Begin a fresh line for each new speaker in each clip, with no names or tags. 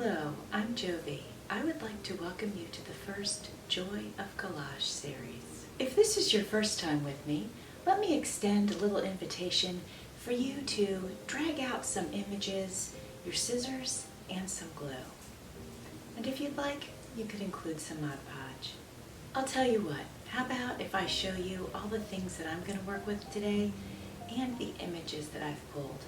Hello, I'm Jovi. I would like to welcome you to the first Joy of Collage series. If this is your first time with me, let me extend a little invitation for you to drag out some images, your scissors, and some glue. And if you'd like, you could include some Mod Podge. I'll tell you what, how about if I show you all the things that I'm going to work with today and the images that I've pulled.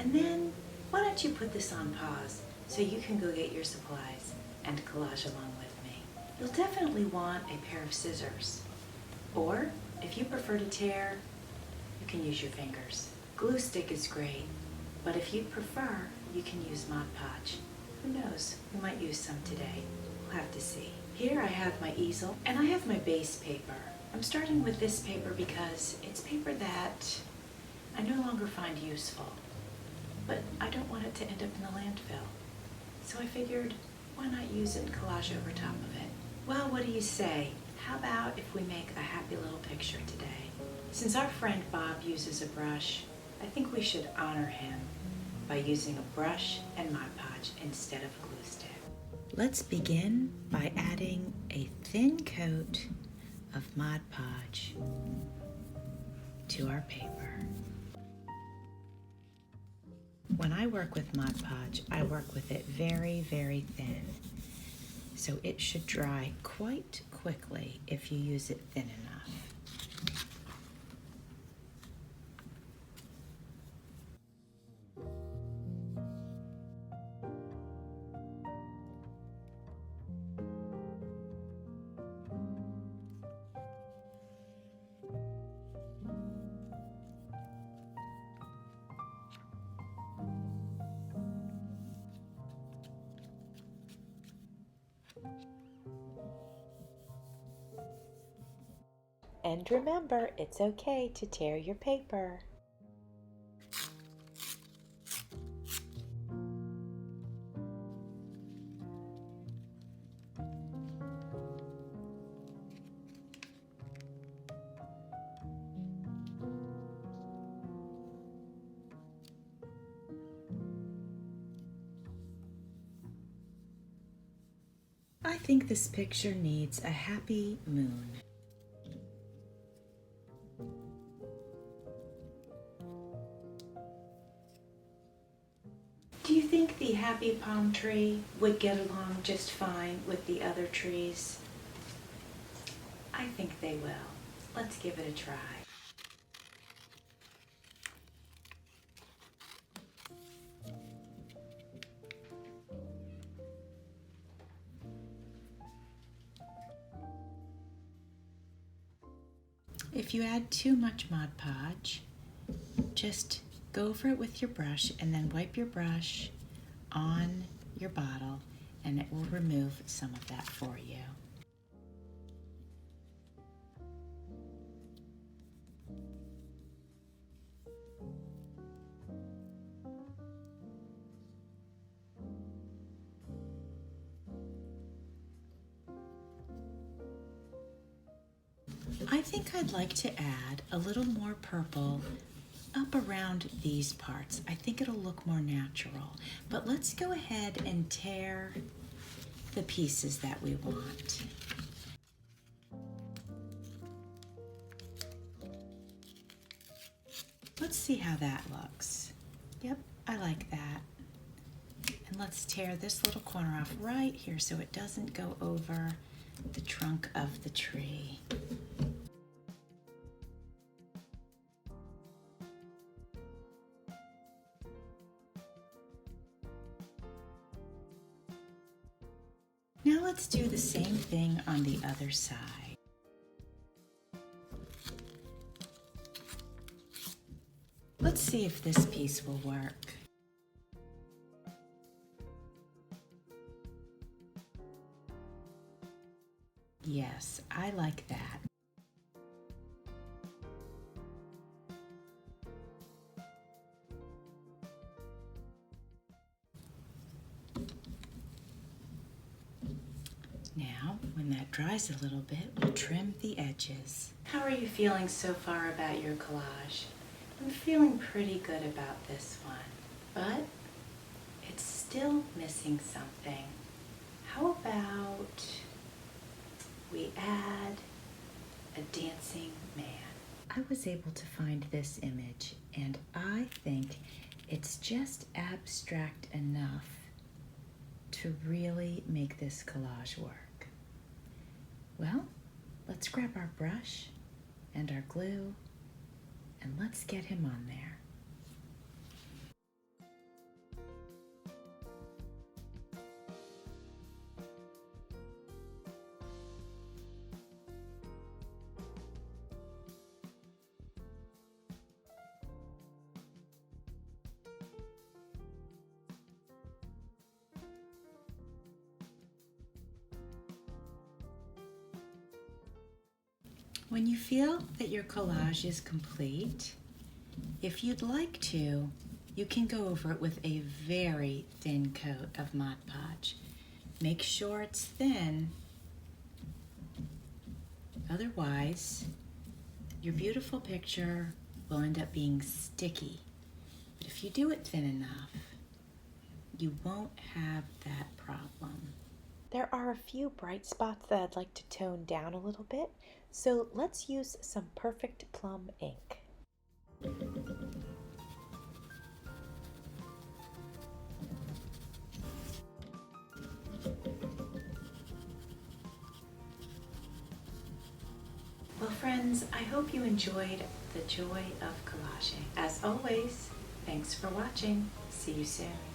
And then, why don't you put this on pause so you can go get your supplies and collage along with me. You'll definitely want a pair of scissors. Or, if you prefer to tear, you can use your fingers. Glue stick is great, but if you prefer, you can use Mod Podge. Who knows, we might use some today. We'll have to see. Here I have my easel, and I have my base paper. I'm starting with this paper because it's paper that I no longer find useful, but I don't want it to end up in the landfill. So I figured, why not use it and collage over top of it? Well, what do you say? How about if we make a happy little picture today? Since our friend Bob uses a brush, I think we should honor him by using a brush and Mod Podge instead of glue stick. Let's begin by adding a thin coat of Mod Podge to our paper. When I work with Mod Podge, I work with it very, very thin. So it should dry quite quickly if you use it thin enough. And remember, it's okay to tear your paper. I think this picture needs a happy moon. Do you think the happy palm tree would get along just fine with the other trees? I think they will. Let's give it a try. If you add too much Mod Podge, just go over it with your brush and then wipe your brush on your bottle and it will remove some of that for you. I think I'd like to add a little more purple up around these parts. I think it'll look more natural. But let's go ahead and tear the pieces that we want. Let's see how that looks. Yep, I like that. And let's tear this little corner off right here so it doesn't go over the trunk of the tree. Now let's do the same thing on the other side. Let's see if this piece will work. Yes, I like that. Now, when that dries a little bit, we'll trim the edges. How are you feeling so far about your collage? I'm feeling pretty good about this one, but it's still missing something. How about we add a dancing man? I was able to find this image, and I think it's just abstract enough to really make this collage work. Well, let's grab our brush and our glue, and let's get him on there. When you feel that your collage is complete, if you'd like to, you can go over it with a very thin coat of Mod Podge. Make sure it's thin, otherwise your beautiful picture will end up being sticky. But if you do it thin enough, you won't have that problem.
There are a few bright spots that I'd like to tone down a little bit, so let's use some Perfect Plum ink.
Well, friends, I hope you enjoyed the joy of collaging. As always, thanks for watching. See you soon.